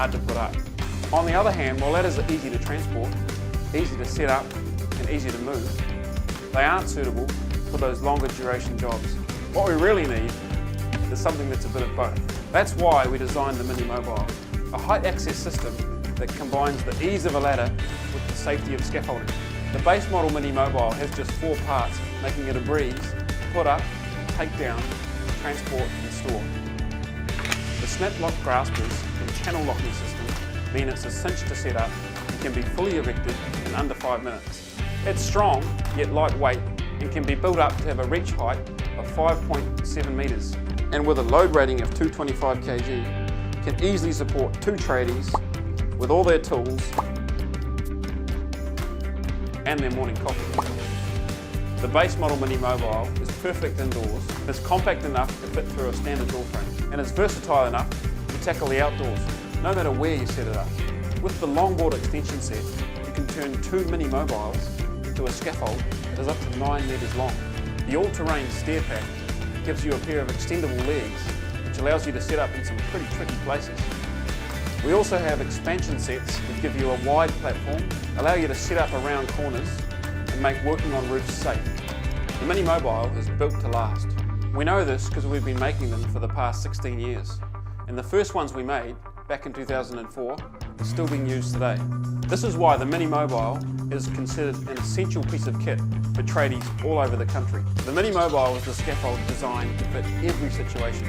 hard to put up. On the other hand, while ladders are easy to transport, easy to set up and easy to move, they aren't suitable for those longer duration jobs. What we really need is something that's a bit of both. That's why we designed the Mini Mobile, a height access system that combines the ease of a ladder with the safety of scaffolding. The base model Mini Mobile has just 4 parts, making it a breeze to put up, take down, transport and store. The snap lock graspers and channel locking system mean it's a cinch to set up and can be fully erected in under 5 minutes. It's strong yet lightweight and can be built up to have a reach height of 5.7 metres, and with a load rating of 225 kg can easily support 2 tradies with all their tools and their morning coffee. The base model Mini Mobile is perfect indoors, it's compact enough to fit through a standard door frame, and it's versatile enough to tackle the outdoors, no matter where you set it up. With the longboard extension set, you can turn 2 Mini Mobiles into a scaffold that is up to 9 metres long. The all-terrain stair pack gives you a pair of extendable legs, which allows you to set up in some pretty tricky places. We also have expansion sets that give you a wide platform, allow you to set up around corners and make working on roofs safe. The Mini Mobile is built to last. We know this because we've been making them for the past 16 years. And the first ones we made, back in 2004, are still being used today. This is why the Mini Mobile is considered an essential piece of kit for tradies all over the country. The Mini Mobile is the scaffold designed to fit every situation.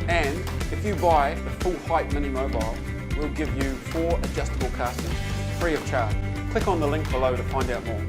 And if you buy the full height Mini Mobile, we'll give you 4 adjustable casters free of charge. Click on the link below to find out more.